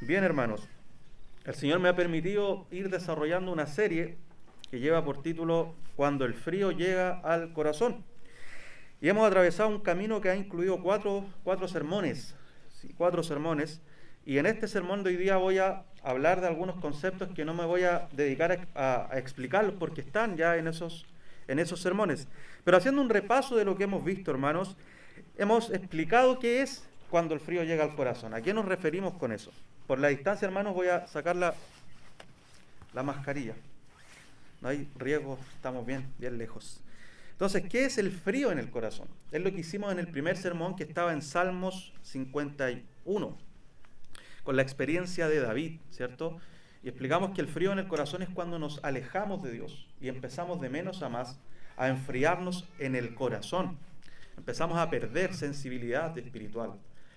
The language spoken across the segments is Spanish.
Bien, hermanos, el Señor me ha permitido ir desarrollando una serie que lleva por título Cuando el frío llega al corazón. Y hemos atravesado un camino que ha incluido cuatro sermones, sí, 4 sermones. Y en este sermón de hoy día voy a hablar de algunos conceptos que no me voy a dedicar a explicarlos porque están ya en esos sermones. Pero haciendo un repaso de lo que hemos visto, hermanos, hemos explicado qué es cuando el frío llega al corazón. ¿A qué nos referimos con eso? Por la distancia, hermanos, voy a sacar la mascarilla. No hay riesgo, estamos bien lejos. Entonces, ¿qué es el frío en el corazón? Es lo que hicimos en el primer sermón que estaba en Salmos 51, con la experiencia de David, ¿cierto? Y explicamos que el frío en el corazón es cuando nos alejamos de Dios y empezamos de menos a más a enfriarnos en el corazón. Empezamos a perder sensibilidad espiritual.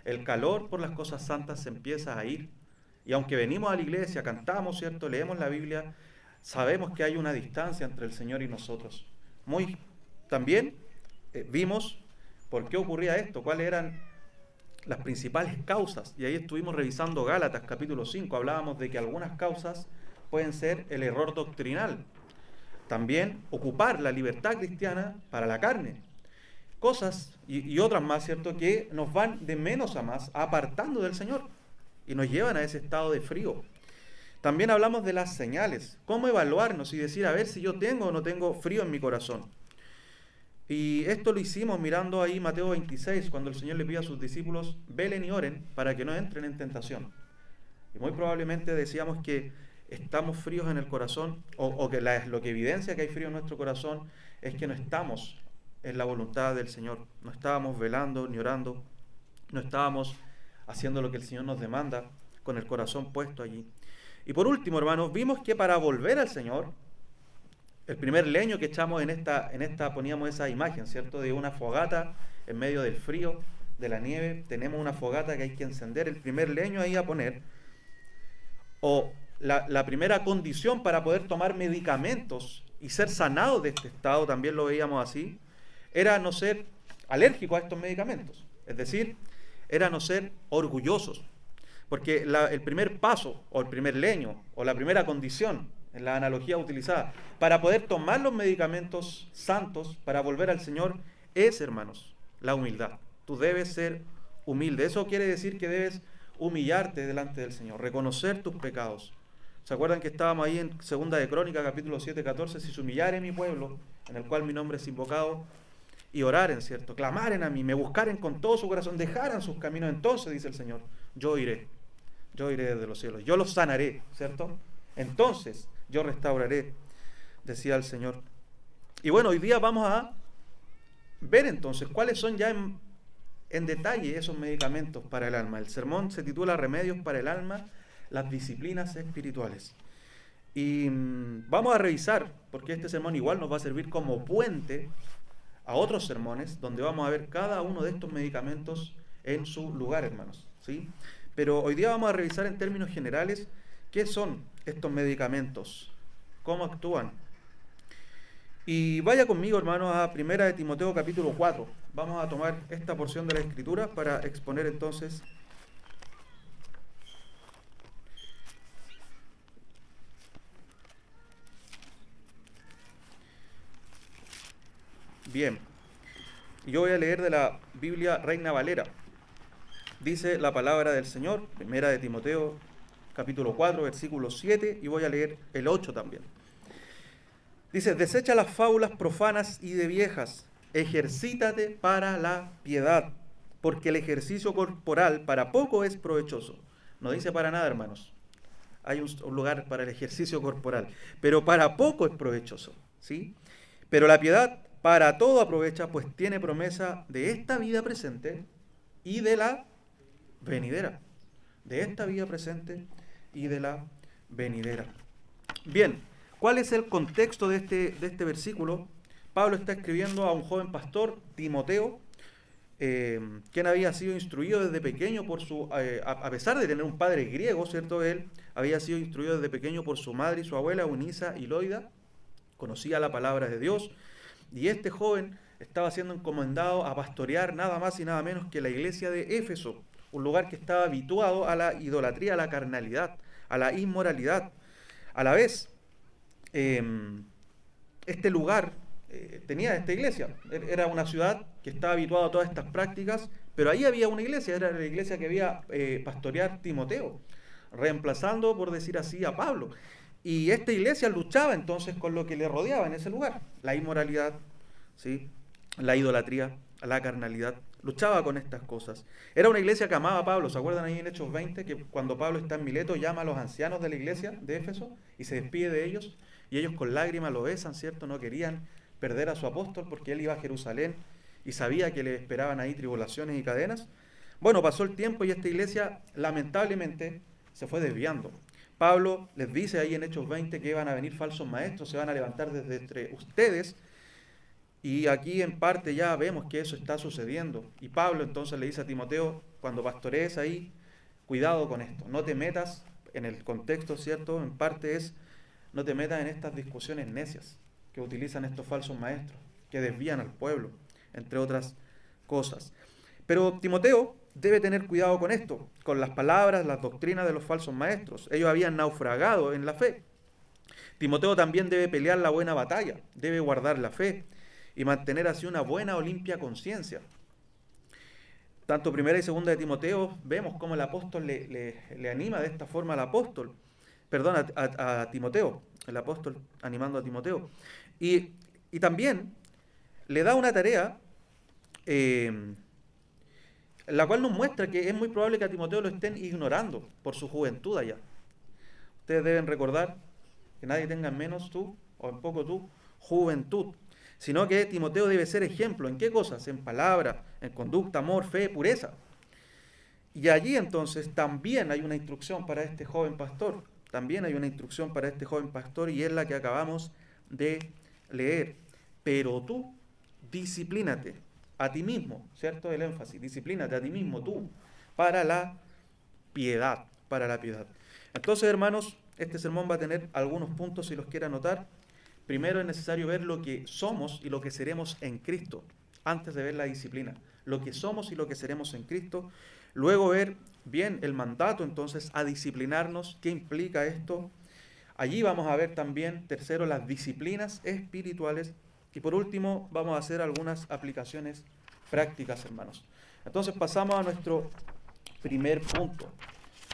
El calor por las cosas santas se empieza a ir. Y aunque venimos a la iglesia, cantamos, ¿cierto? Leemos la Biblia, sabemos que hay una distancia entre el Señor y nosotros. También vimos por qué ocurría esto, cuáles eran las principales causas. Y ahí estuvimos revisando Gálatas capítulo 5. Hablábamos de que algunas causas pueden ser el error doctrinal. También ocupar la libertad cristiana para la carne. Cosas y otras más, ¿cierto?, que nos van de menos a más apartando del Señor y nos llevan a ese estado de frío. También hablamos de las señales, cómo evaluarnos y decir a ver si yo tengo o no tengo frío en mi corazón. Y esto lo hicimos mirando ahí Mateo 26, cuando el Señor le pide a sus discípulos, velen y oren para que no entren en tentación. Y muy probablemente decíamos que estamos fríos en el corazón, o que lo que evidencia que hay frío en nuestro corazón es que no estamos en la voluntad del Señor. No estábamos velando ni orando, no estábamos haciendo lo que el Señor nos demanda con el corazón puesto allí. Y por último, hermanos, vimos que para volver al Señor, el primer leño que echamos en esta poníamos esa imagen, ¿cierto?, de una fogata en medio del frío, de la nieve. Tenemos una fogata que hay que encender, el primer leño ahí a poner, o la primera condición para poder tomar medicamentos y ser sanados de este estado, también lo veíamos así, era no ser alérgico a estos medicamentos, es decir, era no ser orgullosos, porque el primer paso, o el primer leño, o la primera condición, en la analogía utilizada, para poder tomar los medicamentos santos, para volver al Señor, es, hermanos, la humildad. Tú debes ser humilde. Eso quiere decir que debes humillarte delante del Señor, reconocer tus pecados. ¿Se acuerdan que estábamos ahí en 2 de Crónicas, capítulo 7, 14? Si se humillare mi pueblo, en el cual mi nombre es invocado, y oraren, ¿cierto?, clamaren a mí, me buscaren con todo su corazón, dejaran sus caminos, entonces, dice el Señor, yo iré desde los cielos, yo los sanaré, ¿cierto? Entonces yo restauraré, decía el Señor. Y bueno, hoy día vamos a ver entonces cuáles son ya en detalle esos medicamentos para el alma. El sermón se titula Remedios para el alma, las disciplinas espirituales. Y vamos a revisar, porque este sermón igual nos va a servir como puente a otros sermones, donde vamos a ver cada uno de estos medicamentos en su lugar, hermanos, ¿sí? Pero hoy día vamos a revisar en términos generales qué son estos medicamentos, cómo actúan. Y vaya conmigo, hermanos, a 1 de Timoteo capítulo 4. Vamos a tomar esta porción de la Escritura para exponer entonces bien. Yo voy a leer de la Biblia Reina Valera. Dice la palabra del Señor, 1 de Timoteo capítulo 4, versículo 7, y voy a leer el 8 también. Dice, desecha las fábulas profanas y de viejas, ejercítate para la piedad, porque el ejercicio corporal para poco es provechoso. No dice para nada, hermanos. Hay un lugar para el ejercicio corporal, pero para poco es provechoso, ¿sí? Pero la piedad para todo aprovecha, pues tiene promesa de esta vida presente y de la venidera. De esta vida presente y de la venidera. Bien, ¿cuál es el contexto de este versículo? Pablo está escribiendo a un joven pastor, Timoteo, quien había sido instruido desde pequeño por a pesar de tener un padre griego, ¿cierto? Él había sido instruido desde pequeño por su madre y su abuela, Eunice y Loida, conocía la palabra de Dios, y este joven estaba siendo encomendado a pastorear nada más y nada menos que la iglesia de Éfeso, un lugar que estaba habituado a la idolatría, a la carnalidad, a la inmoralidad. A la vez, este lugar tenía esta iglesia. Era una ciudad que estaba habituada a todas estas prácticas, pero ahí había una iglesia, era la iglesia que había pastorear Timoteo, reemplazando, por decir así, a Pablo. Y esta iglesia luchaba entonces con lo que le rodeaba en ese lugar, la inmoralidad, ¿sí? La idolatría, la carnalidad. Luchaba con estas cosas. Era una iglesia que amaba a Pablo. ¿Se acuerdan ahí en Hechos 20 que cuando Pablo está en Mileto llama a los ancianos de la iglesia de Éfeso y se despide de ellos? Y ellos con lágrimas lo besan, ¿cierto? No querían perder a su apóstol porque él iba a Jerusalén y sabía que le esperaban ahí tribulaciones y cadenas. Bueno, pasó el tiempo y esta iglesia lamentablemente se fue desviando. Pablo les dice ahí en Hechos 20 que van a venir falsos maestros, se van a levantar desde entre ustedes. Y aquí en parte ya vemos que eso está sucediendo. Y Pablo entonces le dice a Timoteo, cuando pastorees ahí, cuidado con esto. No te metas, en el contexto, ¿cierto? En parte es, no te metas en estas discusiones necias que utilizan estos falsos maestros, que desvían al pueblo, entre otras cosas. Pero Timoteo debe tener cuidado con esto, con las palabras, las doctrinas de los falsos maestros. Ellos habían naufragado en la fe. Timoteo también debe pelear la buena batalla, debe guardar la fe y mantener así una buena o limpia conciencia. Tanto primera y segunda de Timoteo vemos cómo el apóstol le anima de esta forma al apóstol, perdón, a Timoteo, el apóstol animando a Timoteo. Y también le da una tarea, la cual nos muestra que es muy probable que a Timoteo lo estén ignorando por su juventud allá. Ustedes deben recordar que nadie tenga en menos tú, o en poco tú, juventud. Sino que Timoteo debe ser ejemplo. ¿En qué cosas? En palabra, en conducta, amor, fe, pureza. Y allí entonces también hay una instrucción para este joven pastor. También hay una instrucción para este joven pastor y es la que acabamos de leer. Pero tú, disciplínate a ti mismo, ¿cierto? El énfasis, disciplínate a ti mismo tú, para la piedad, para la piedad. Entonces, hermanos, este sermón va a tener algunos puntos si los quiere anotar. Primero es necesario ver lo que somos y lo que seremos en Cristo, antes de ver la disciplina. Lo que somos y lo que seremos en Cristo. Luego ver bien el mandato, entonces, a disciplinarnos. ¿Qué implica esto? Allí vamos a ver también, tercero, las disciplinas espirituales. Y por último, vamos a hacer algunas aplicaciones prácticas, hermanos. Entonces pasamos a nuestro primer punto.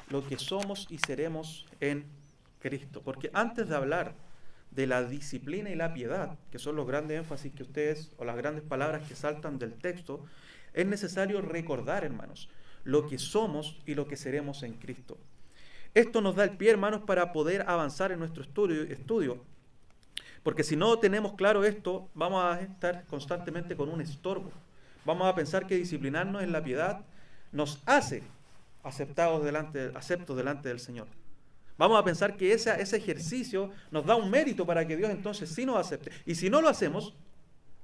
Lo que somos y seremos en Cristo. Porque antes de hablar de la disciplina y la piedad, que son los grandes énfasis que ustedes, o las grandes palabras que saltan del texto, es necesario recordar, hermanos, lo que somos y lo que seremos en Cristo. Esto nos da el pie, hermanos, para poder avanzar en nuestro estudio, porque si no tenemos claro esto, vamos a estar constantemente con un estorbo. Vamos a pensar que disciplinarnos en la piedad nos hace aceptos delante del Señor. Vamos a pensar que ese ejercicio nos da un mérito para que Dios entonces sí nos acepte. Y si no lo hacemos,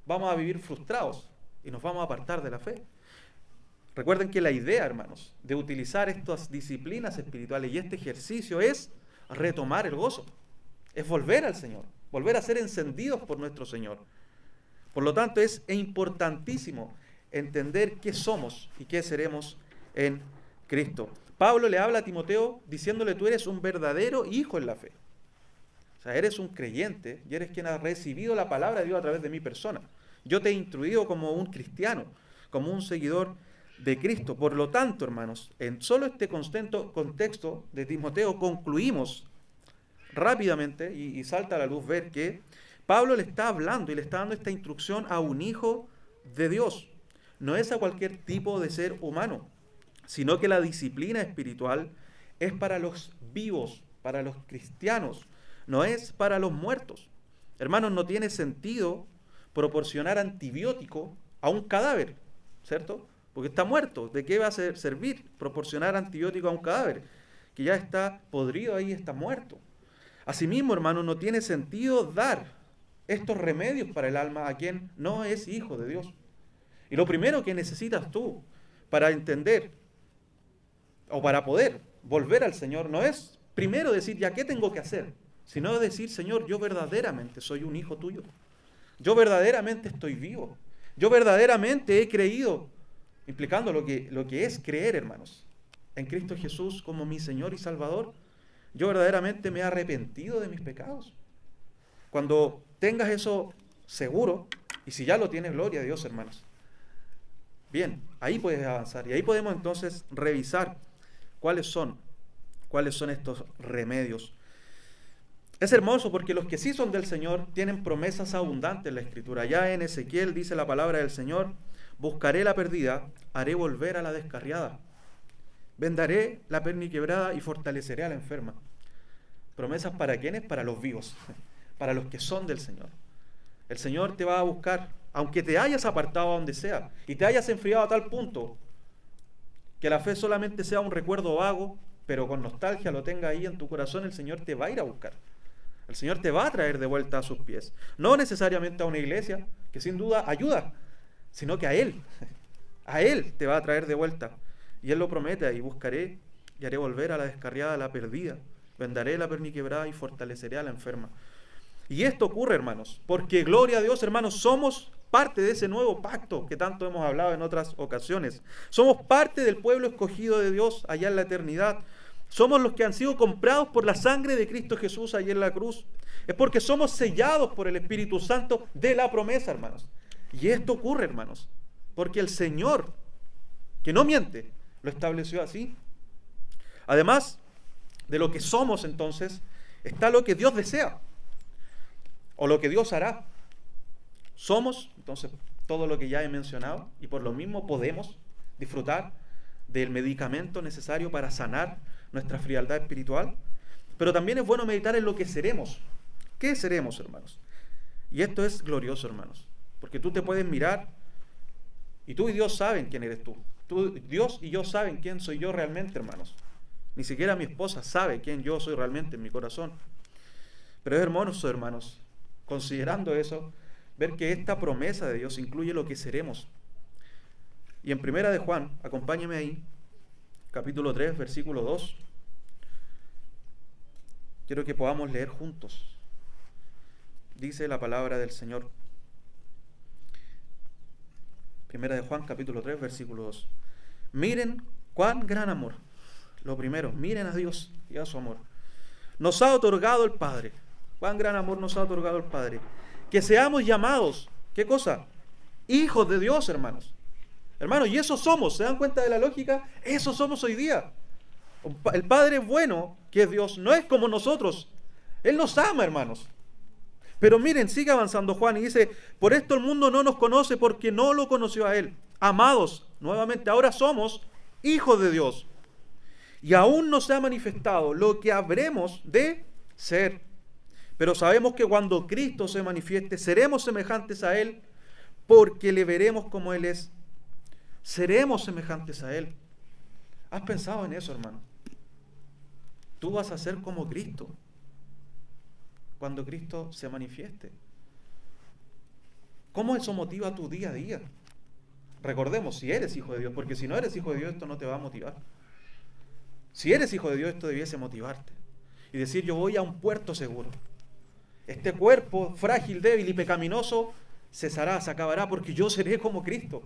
vamos a vivir frustrados y nos vamos a apartar de la fe. Recuerden que la idea, hermanos, de utilizar estas disciplinas espirituales y este ejercicio es retomar el gozo. Es volver al Señor, volver a ser encendidos por nuestro Señor. Por lo tanto, es importantísimo entender qué somos y qué seremos en Cristo. Pablo le habla a Timoteo diciéndole: tú eres un verdadero hijo en la fe. O sea, eres un creyente y eres quien ha recibido la palabra de Dios a través de mi persona. Yo te he instruido como un cristiano, como un seguidor de Cristo. Por lo tanto, hermanos, en solo este contexto de Timoteo concluimos rápidamente y salta a la luz ver que Pablo le está hablando y le está dando esta instrucción a un hijo de Dios. No es a cualquier tipo de ser humano, sino que la disciplina espiritual es para los vivos, para los cristianos, no es para los muertos. Hermanos, no tiene sentido proporcionar antibiótico a un cadáver, ¿cierto? Porque está muerto. ¿De qué va a servir proporcionar antibiótico a un cadáver que ya está podrido ahí, está muerto? Asimismo, hermanos, no tiene sentido dar estos remedios para el alma a quien no es hijo de Dios. Y lo primero que necesitas tú para entender o para poder volver al Señor no es primero decir, ya, ¿qué tengo que hacer? Sino decir, Señor, yo verdaderamente soy un hijo tuyo. Yo verdaderamente estoy vivo. Yo verdaderamente he creído, implicando lo que es creer, hermanos. en Cristo Jesús como mi Señor y Salvador, yo verdaderamente me he arrepentido de mis pecados. Cuando tengas eso seguro, y si ya lo tienes, gloria a Dios, hermanos. Bien, ahí puedes avanzar y ahí podemos entonces revisar cuáles son estos remedios. Es hermoso porque los que sí son del Señor tienen promesas abundantes en la Escritura. Ya en Ezequiel dice la palabra del Señor: buscaré la perdida, haré volver a la descarriada. Vendaré la perniquebrada y fortaleceré a la enferma. ¿Promesas para quiénes? Para los vivos, para los que son del Señor. El Señor te va a buscar, aunque te hayas apartado a donde sea y te hayas enfriado a tal punto que la fe solamente sea un recuerdo vago, pero con nostalgia lo tenga ahí en tu corazón, el Señor te va a ir a buscar. El Señor te va a traer de vuelta a sus pies. No necesariamente a una iglesia, que sin duda ayuda, sino que a Él. A Él te va a traer de vuelta. Y Él lo promete: ahí buscaré y haré volver a la descarriada, a la perdida. Vendaré la perniquebrada y fortaleceré a la enferma. Y esto ocurre, hermanos, porque gloria a Dios, hermanos, somos parte de ese nuevo pacto que tanto hemos hablado en otras ocasiones. Somos parte del pueblo escogido de Dios allá en la eternidad. Somos los que han sido comprados por la sangre de Cristo Jesús allí en la cruz. Es porque somos sellados por el Espíritu Santo de la promesa, hermanos. Y esto ocurre, hermanos, porque el Señor, que no miente, lo estableció así. Además de lo que somos, entonces, está lo que Dios desea, o lo que Dios hará. Somos, entonces, todo lo que ya he mencionado, y por lo mismo podemos disfrutar del medicamento necesario para sanar nuestra frialdad espiritual. Pero también es bueno meditar en lo que seremos. ¿Qué seremos, hermanos? Y esto es glorioso, hermanos, porque tú te puedes mirar y tú y Dios saben quién eres tú. Dios y yo saben quién soy yo realmente, hermanos. Ni siquiera mi esposa sabe quién yo soy realmente en mi corazón. Pero es hermoso, hermanos, considerando eso, ver que esta promesa de Dios incluye lo que seremos. Y en Primera de Juan, acompáñeme ahí, capítulo 3, versículo 2. Quiero que podamos leer juntos. Dice la palabra del Señor. Primera de Juan, capítulo 3, versículo 2. Miren cuán gran amor. Lo primero, miren a Dios y a su amor. Nos ha otorgado el Padre. Cuán gran amor nos ha otorgado el Padre. Que seamos llamados, ¿qué cosa? Hijos de Dios, hermanos. Hermanos, y eso somos, ¿se dan cuenta de la lógica? Eso somos hoy día. El Padre bueno, que es Dios, no es como nosotros. Él nos ama, hermanos. Pero miren, sigue avanzando Juan y dice: por esto el mundo no nos conoce porque no lo conoció a Él. Amados, nuevamente, ahora somos hijos de Dios. Y aún no se ha manifestado lo que habremos de ser. Pero sabemos que cuando Cristo se manifieste, seremos semejantes a Él, porque le veremos como Él es. Seremos semejantes a Él. ¿Has pensado en eso, hermano? Tú vas a ser como Cristo cuando Cristo se manifieste. ¿Cómo eso motiva tu día a día? Recordemos, si eres hijo de Dios, porque si no eres hijo de Dios, esto no te va a motivar. Si eres hijo de Dios, esto debiese motivarte. Y decir: yo voy a un puerto seguro. Este cuerpo frágil, débil y pecaminoso cesará, se acabará, porque yo seré como Cristo.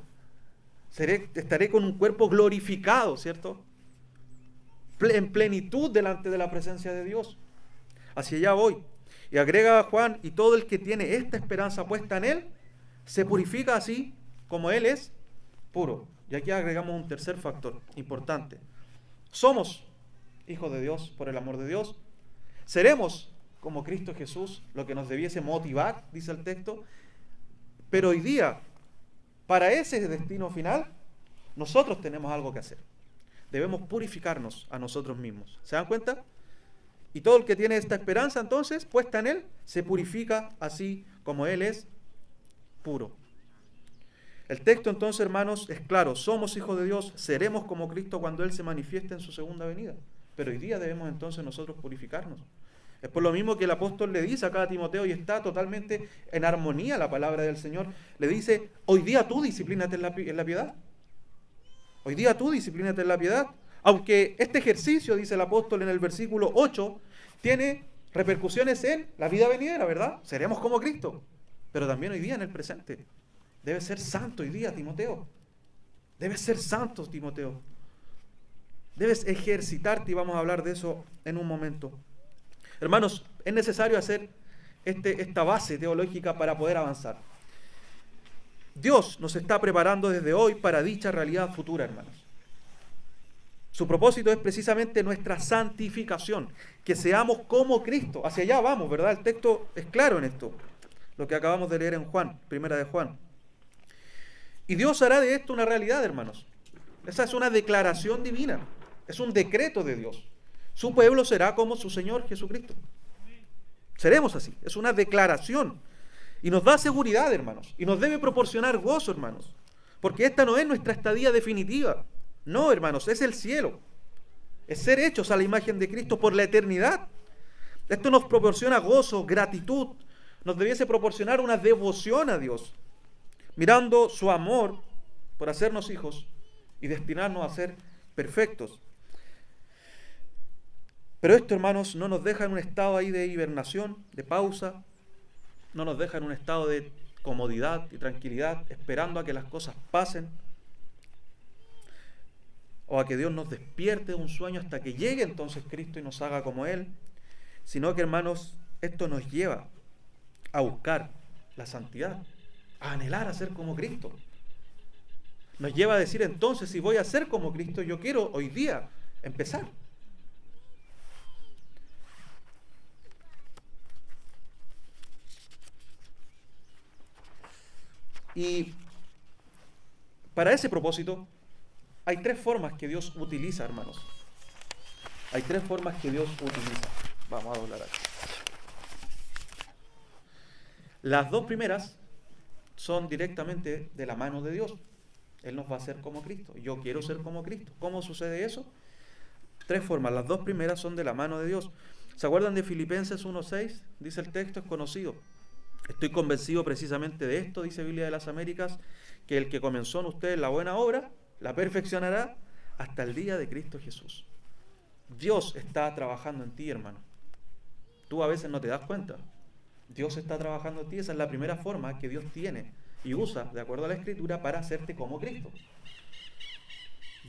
Estaré con un cuerpo glorificado, ¿cierto? En plenitud delante de la presencia de Dios. Hacia allá voy. Y agrega Juan: y todo el que tiene esta esperanza puesta en Él, se purifica así como Él es puro. Y aquí agregamos un tercer factor importante. Somos hijos de Dios por el amor de Dios. Seremos como Cristo Jesús, lo que nos debiese motivar, dice el texto. Pero hoy día, para ese destino final, nosotros tenemos algo que hacer. Debemos purificarnos a nosotros mismos. ¿Se dan cuenta? Y todo el que tiene esta esperanza, entonces, puesta en Él, se purifica así como Él es puro. El texto, entonces, hermanos, es claro: somos hijos de Dios, seremos como Cristo cuando Él se manifieste en su segunda venida. Pero hoy día debemos entonces nosotros purificarnos. Es por lo mismo que el apóstol le dice acá a Timoteo, y está totalmente en armonía la palabra del Señor, le dice: hoy día tú disciplínate en la piedad. Hoy día tú disciplínate en la piedad. Aunque este ejercicio, dice el apóstol en el versículo 8, tiene repercusiones en la vida venidera, ¿verdad? Seremos como Cristo. Pero también hoy día, en el presente. Debe ser santo hoy día, Timoteo. Debe ser santo, Timoteo. Debes ejercitarte y vamos a hablar de eso en un momento. Hermanos, es necesario hacer esta base teológica para poder avanzar. Dios nos está preparando desde hoy para dicha realidad futura, hermanos. Su propósito es precisamente nuestra santificación, que seamos como Cristo. Hacia allá vamos, ¿verdad? El texto es claro en esto, lo que acabamos de leer en Juan, primera de Juan. Y Dios hará de esto una realidad, hermanos. Esa es una declaración divina, es un decreto de Dios. Su pueblo será como su Señor Jesucristo. Seremos así, es una declaración. Y nos da seguridad, hermanos, y nos debe proporcionar gozo, hermanos, porque esta no es nuestra estadía definitiva. No, hermanos, es el cielo. Es ser hechos a la imagen de Cristo por la eternidad. Esto nos proporciona gozo, gratitud. Nos debiese proporcionar una devoción a Dios, mirando su amor por hacernos hijos y destinarnos a ser perfectos. Pero esto, hermanos, no nos deja en un estado ahí de hibernación, de pausa. No nos deja en un estado de comodidad y tranquilidad, esperando a que las cosas pasen, o a que Dios nos despierte de un sueño hasta que llegue entonces Cristo y nos haga como Él, sino que, hermanos, esto nos lleva a buscar la santidad, a anhelar a ser como Cristo. Nos lleva a decir entonces, si voy a ser como Cristo, yo quiero hoy día empezar. Y para ese propósito, hay tres formas que Dios utiliza, hermanos. Hay tres formas que Dios utiliza. Vamos a doblar aquí. Las dos primeras son directamente de la mano de Dios. Él nos va a hacer como Cristo. Yo quiero ser como Cristo. ¿Cómo sucede eso? Tres formas. Las dos primeras son de la mano de Dios. ¿Se acuerdan de Filipenses 1:6? Dice el texto, es conocido. Estoy convencido precisamente de esto, dice Biblia de las Américas, que el que comenzó en ustedes la buena obra, la perfeccionará hasta el día de Cristo Jesús. Dios está trabajando en ti, hermano. Tú a veces no te das cuenta. Dios está trabajando en ti. Esa es la primera forma que Dios tiene y usa, de acuerdo a la Escritura, para hacerte como Cristo.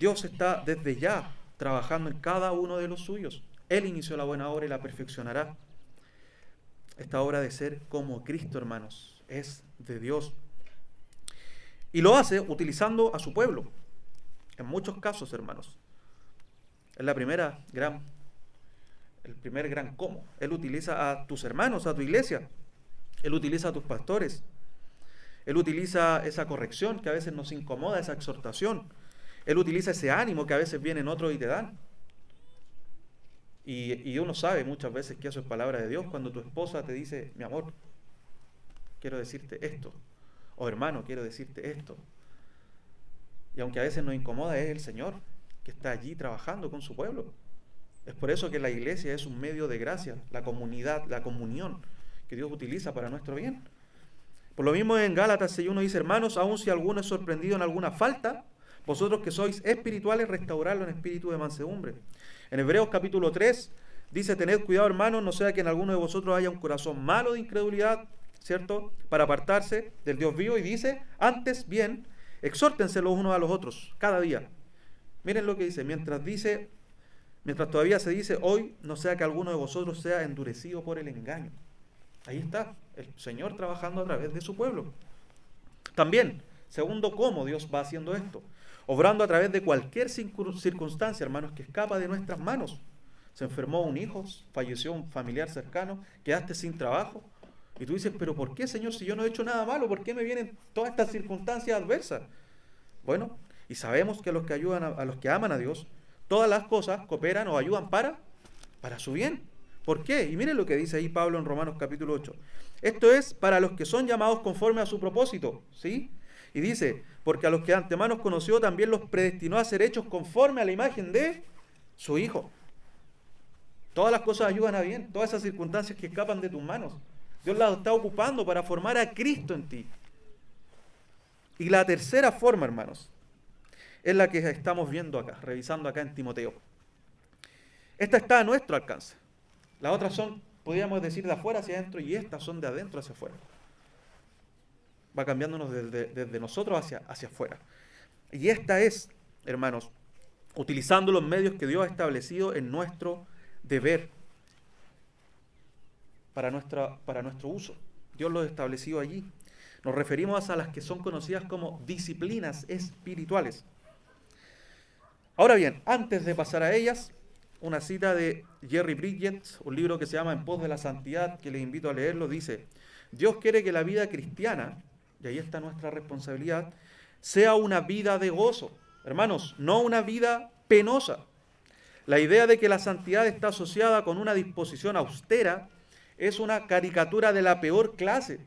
Dios está desde ya trabajando en cada uno de los suyos. Él inició la buena obra y la perfeccionará. Esta obra de ser como Cristo, hermanos, es de Dios. Y lo hace utilizando a su pueblo. En muchos casos, hermanos. Es el primer gran cómo. Él utiliza a tus hermanos, a tu iglesia. Él utiliza a tus pastores. Él utiliza esa corrección que a veces nos incomoda, esa exhortación. Él utiliza ese ánimo que a veces vienen otros y te dan. Y uno sabe muchas veces que eso es palabra de Dios cuando tu esposa te dice, mi amor, quiero decirte esto. O hermano, quiero decirte esto. Y aunque a veces nos incomoda, es el Señor que está allí trabajando con su pueblo. Es por eso que la iglesia es un medio de gracia, la comunidad, la comunión que Dios utiliza para nuestro bien. Por lo mismo en Gálatas 6:1 dice, hermanos, aun si alguno es sorprendido en alguna falta, vosotros que sois espirituales, restaurarlo en espíritu de mansedumbre. En Hebreos capítulo 3 dice, tened cuidado, hermanos, no sea que en alguno de vosotros haya un corazón malo de incredulidad, ¿cierto?, para apartarse del Dios vivo, y dice, antes bien, exhórtense los unos a los otros, cada día. Miren lo que dice, mientras todavía se dice, hoy, no sea que alguno de vosotros sea endurecido por el engaño. Ahí está, el Señor trabajando a través de su pueblo. También, segundo, cómo Dios va haciendo esto. Obrando a través de cualquier circunstancia, hermanos, que escapa de nuestras manos. Se enfermó un hijo, falleció un familiar cercano, quedaste sin trabajo. Y tú dices, pero ¿por qué, Señor, si yo no he hecho nada malo? ¿Por qué me vienen todas estas circunstancias adversas? Bueno, y sabemos que a los que aman a Dios, todas las cosas cooperan o ayudan para su bien. ¿Por qué? Y miren lo que dice ahí Pablo en Romanos capítulo 8. Esto es para los que son llamados conforme a su propósito, ¿sí? Y dice, porque a los que de antemano conoció también los predestinó a ser hechos conforme a la imagen de su Hijo. Todas las cosas ayudan a bien, todas esas circunstancias que escapan de tus manos. Dios las está ocupando para formar a Cristo en ti. Y la tercera forma, hermanos, es la que estamos viendo acá, revisando acá en Timoteo. Esta está a nuestro alcance. Las otras son, podríamos decir, de afuera hacia adentro, y estas son de adentro hacia afuera. Va cambiándonos desde nosotros hacia afuera. Y esta es, hermanos, utilizando los medios que Dios ha establecido en nuestro deber, para nuestro uso. Dios los ha establecido allí. Nos referimos a las que son conocidas como disciplinas espirituales. Ahora bien, antes de pasar a ellas, una cita de Jerry Bridget, un libro que se llama En pos de la santidad, que les invito a leerlo, dice: Dios quiere que la vida cristiana, y ahí está nuestra responsabilidad, sea una vida de gozo. Hermanos, no una vida penosa. La idea de que la santidad está asociada con una disposición austera es una caricatura de la peor clase.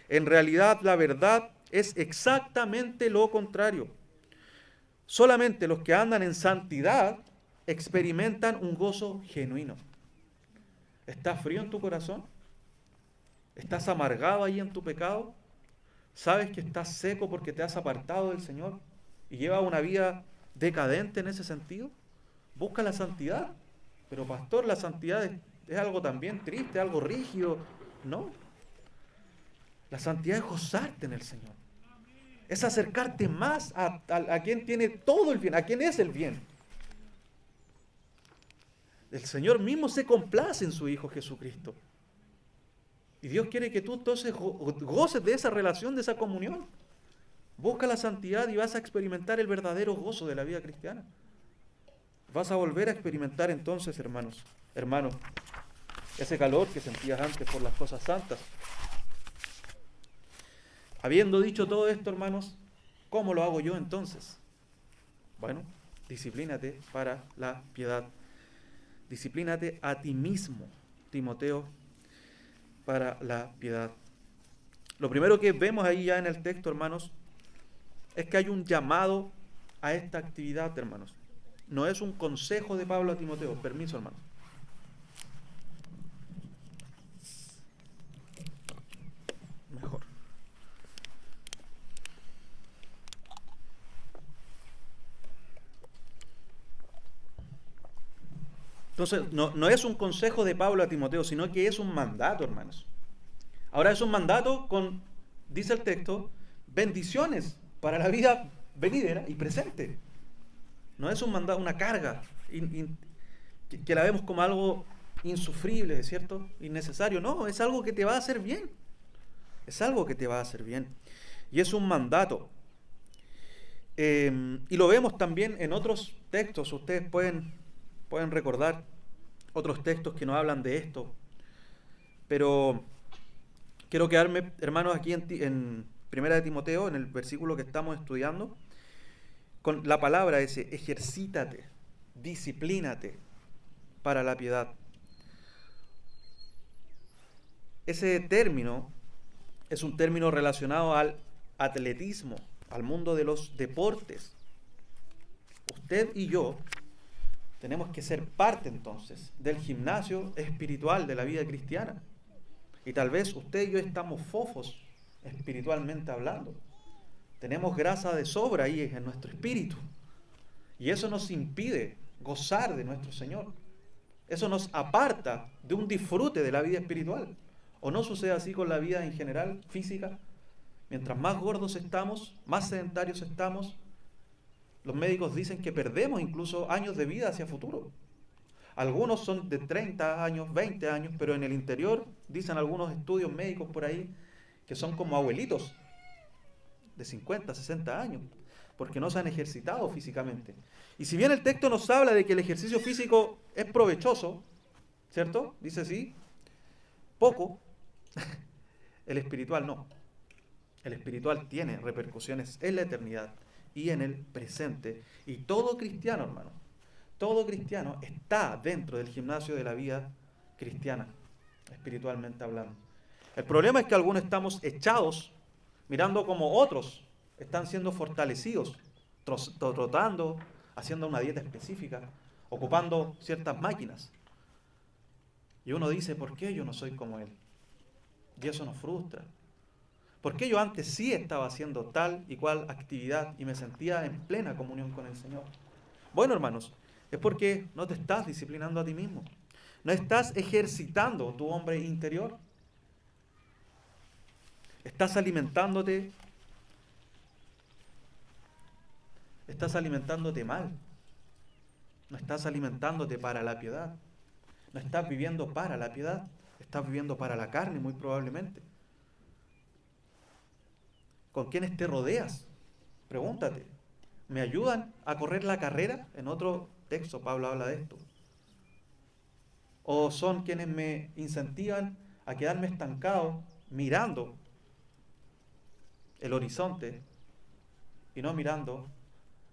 En realidad, la verdad es exactamente lo contrario. Solamente los que andan en santidad experimentan un gozo genuino. ¿Estás frío en tu corazón? ¿Estás amargado ahí en tu pecado? ¿Sabes que estás seco porque te has apartado del Señor y llevas una vida decadente en ese sentido? Busca la santidad. Pero pastor, la santidad es algo también triste, algo rígido. No. La santidad es gozarte en el Señor. Es acercarte más a quien tiene todo el bien, a quien es el bien. El Señor mismo se complace en su Hijo Jesucristo. Y Dios quiere que tú entonces goces de esa relación, de esa comunión. Busca la santidad y vas a experimentar el verdadero gozo de la vida cristiana. Vas a volver a experimentar entonces, hermanos, ese calor que sentías antes por las cosas santas. Habiendo dicho todo esto, hermanos, ¿cómo lo hago yo entonces? Bueno, disciplínate para la piedad. Disciplínate a ti mismo, Timoteo, para la piedad. Lo primero que vemos ahí ya en el texto, hermanos, es que hay un llamado a esta actividad, hermanos. No es un consejo de Pablo a Timoteo. Permiso, hermano. Mejor. Entonces, no es un consejo de Pablo a Timoteo, sino que es un mandato, hermanos. Ahora es un mandato con, dice el texto, bendiciones para la vida venidera y presente. No es un mandato, una carga que la vemos como algo insufrible, ¿cierto? Innecesario. No, es algo que te va a hacer bien. Es algo que te va a hacer bien. Y es un mandato. Y lo vemos también en otros textos. Ustedes pueden recordar otros textos que nos hablan de esto. Pero quiero quedarme, hermanos, aquí en Primera de Timoteo, en el versículo que estamos estudiando, con la palabra ese: ejercítate, disciplínate para la piedad. Ese término es un término relacionado al atletismo, al mundo de los deportes. Usted y yo tenemos que ser parte entonces del gimnasio espiritual de la vida cristiana. Y tal vez usted y yo estamos fofos espiritualmente hablando. Tenemos grasa de sobra ahí en nuestro espíritu. Y eso nos impide gozar de nuestro Señor. Eso nos aparta de un disfrute de la vida espiritual. ¿O no sucede así con la vida en general, física? Mientras más gordos estamos, más sedentarios estamos, los médicos dicen que perdemos incluso años de vida hacia futuro. Algunos son de 30 años, 20 años, pero en el interior, dicen algunos estudios médicos por ahí, que son como abuelitos de 50, 60 años, porque no se han ejercitado físicamente. Y si bien el texto nos habla de que el ejercicio físico es provechoso, ¿cierto? Dice así, poco, el espiritual no. El espiritual tiene repercusiones en la eternidad y en el presente. Y todo cristiano, hermano, todo cristiano está dentro del gimnasio de la vida cristiana, espiritualmente hablando. El problema es que algunos estamos echados, mirando como otros están siendo fortalecidos, trotando, haciendo una dieta específica, ocupando ciertas máquinas. Y uno dice, ¿por qué yo no soy como él? Y eso nos frustra. ¿Por qué yo antes sí estaba haciendo tal y cual actividad y me sentía en plena comunión con el Señor? Bueno, hermanos, es porque no te estás disciplinando a ti mismo. No estás ejercitando tu hombre interior. Estás alimentándote mal. No estás alimentándote para la piedad. No estás viviendo para la piedad. Estás viviendo para la carne, muy probablemente. ¿Con quiénes te rodeas? Pregúntate. ¿Me ayudan a correr la carrera? En otro texto Pablo habla de esto. ¿O son quienes me incentivan a quedarme estancado mirando el horizonte y no mirando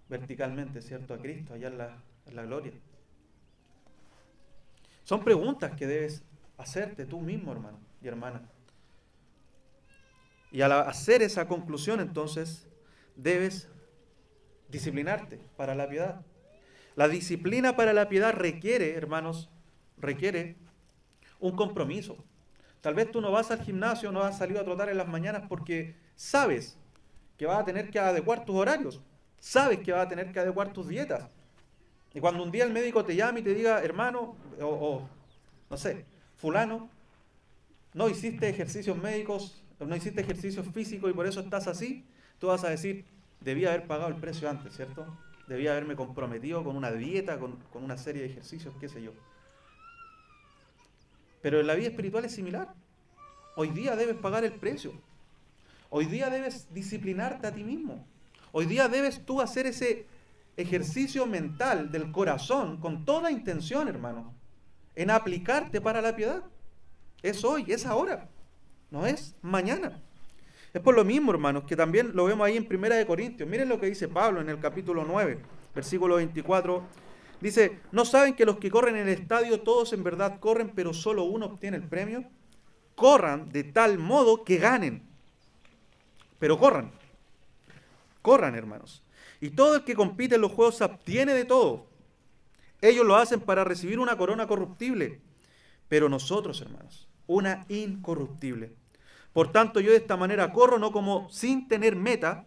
verticalmente, ¿cierto?, a Cristo allá en la gloria? Son preguntas que debes hacerte tú mismo, hermano y hermana. Y al hacer esa conclusión, entonces, debes disciplinarte para la piedad. La disciplina para la piedad requiere, hermanos, requiere un compromiso. Tal vez tú no vas al gimnasio, no has salido a trotar en las mañanas porque sabes que vas a tener que adecuar tus horarios, sabes que vas a tener que adecuar tus dietas. Y cuando un día el médico te llame y te diga, hermano, no sé, fulano, no hiciste ejercicios médicos, no hiciste ejercicios físicos y por eso estás así, tú vas a decir, debía haber pagado el precio antes, ¿cierto? Debía haberme comprometido con una dieta, con una serie de ejercicios, qué sé yo. Pero en la vida espiritual es similar. Hoy día debes pagar el precio. Hoy día debes disciplinarte a ti mismo. Hoy día debes tú hacer ese ejercicio mental del corazón con toda intención, hermano, en aplicarte para la piedad. Es hoy, es ahora, no es mañana. Es por lo mismo, hermanos, que también lo vemos ahí en 1 Corintios. Miren lo que dice Pablo en el capítulo 9, versículo 24. Dice, ¿no saben que los que corren en el estadio todos en verdad corren, pero solo uno obtiene el premio? Corran de tal modo que ganen. Pero corran, hermanos. Y todo el que compite en los juegos se abstiene de todo. Ellos lo hacen para recibir una corona corruptible, pero nosotros, hermanos, una incorruptible. Por tanto, yo de esta manera corro, no como sin tener meta.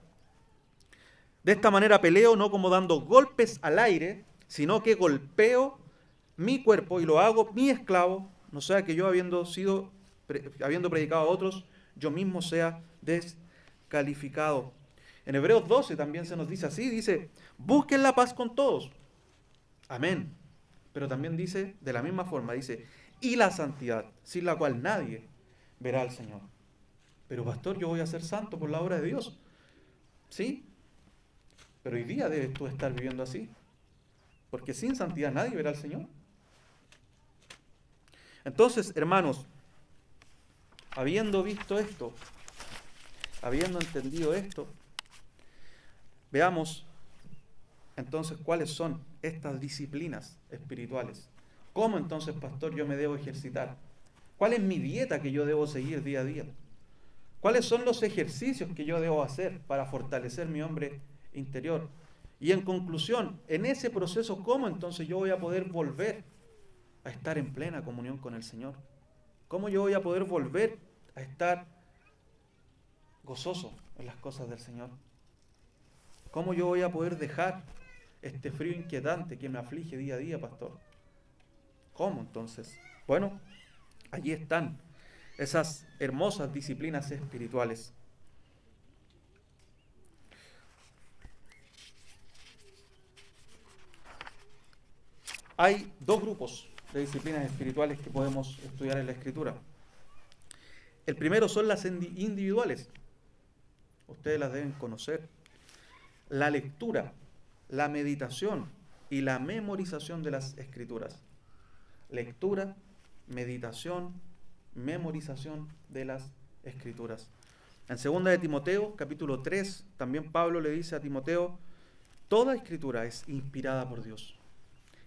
De esta manera peleo, no como dando golpes al aire, sino que golpeo mi cuerpo y lo hago mi esclavo, no sea que yo habiendo predicado a otros, yo mismo sea descalificado. En Hebreos 12 también se nos dice así, dice, busquen la paz con todos. Amén. Pero también dice, de la misma forma, dice, y la santidad, sin la cual nadie verá al Señor. Pero pastor, yo voy a ser santo por la obra de Dios. Sí, pero hoy día debes tú estar viviendo así. Porque sin santidad nadie verá al Señor. Entonces, hermanos, habiendo visto esto, habiendo entendido esto, veamos entonces cuáles son estas disciplinas espirituales. ¿Cómo entonces, pastor, yo me debo ejercitar? ¿Cuál es mi dieta que yo debo seguir día a día? ¿Cuáles son los ejercicios que yo debo hacer para fortalecer mi hombre interior? Y en conclusión, en ese proceso, ¿cómo entonces yo voy a poder volver a estar en plena comunión con el Señor? ¿Cómo yo voy a poder volver a estar gozoso en las cosas del Señor? ¿Cómo yo voy a poder dejar este frío inquietante que me aflige día a día, pastor? ¿Cómo entonces? Bueno, allí están esas hermosas disciplinas espirituales. Hay dos grupos de disciplinas espirituales que podemos estudiar en la Escritura. El primero son las individuales. Ustedes las deben conocer. La lectura, la meditación y la memorización de las Escrituras. Lectura, meditación, memorización de las Escrituras. En 2 de Timoteo, capítulo 3, también Pablo le dice a Timoteo, toda Escritura es inspirada por Dios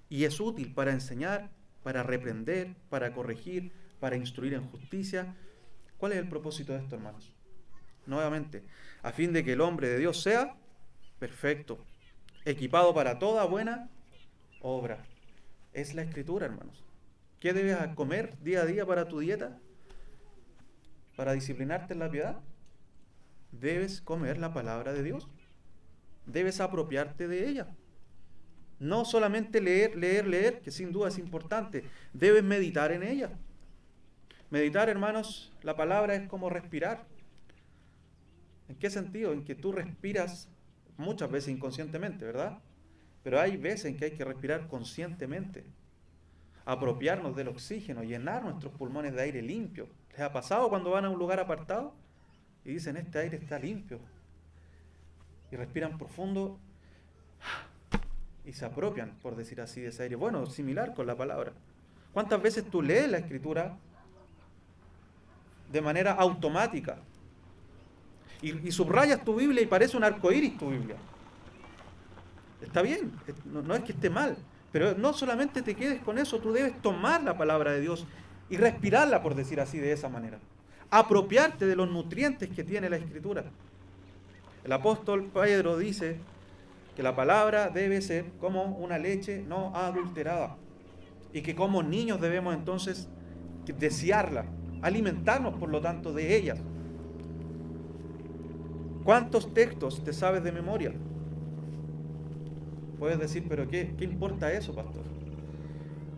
y es útil para enseñar, para reprender, para corregir, para instruir en justicia. ¿Cuál es el propósito de esto, hermanos? Nuevamente, a fin de que el hombre de Dios sea perfecto, equipado para toda buena obra. Es la Escritura, hermanos. ¿Qué debes comer día a día para tu dieta? Para disciplinarte en la piedad. Debes comer la palabra de Dios. Debes apropiarte de ella. No solamente leer, que sin duda es importante. Debes meditar en ella. Meditar, hermanos, la palabra es como respirar. ¿En qué sentido? En que tú respiras muchas veces inconscientemente, ¿verdad? pero hay veces en que hay que respirar conscientemente, apropiarnos del oxígeno, llenar nuestros pulmones de aire limpio. ¿Les ha pasado cuando van a un lugar apartado y dicen, este aire está limpio? Y respiran profundo y se apropian, por decir así, de ese aire. Bueno, similar con la palabra. ¿Cuántas veces tú lees la Escritura de manera automática y subrayas tu Biblia y parece un arcoíris tu Biblia? Está bien, no es que esté mal, pero no solamente te quedes con eso, tú debes tomar la palabra de Dios y respirarla, por decir así, de esa manera. Apropiarte de los nutrientes que tiene la Escritura. El apóstol Pedro dice que la palabra debe ser como una leche no adulterada y que como niños debemos entonces desearla, alimentarnos por lo tanto de ella. ¿Cuántos textos te sabes de memoria? Puedes decir, pero ¿qué importa eso, pastor?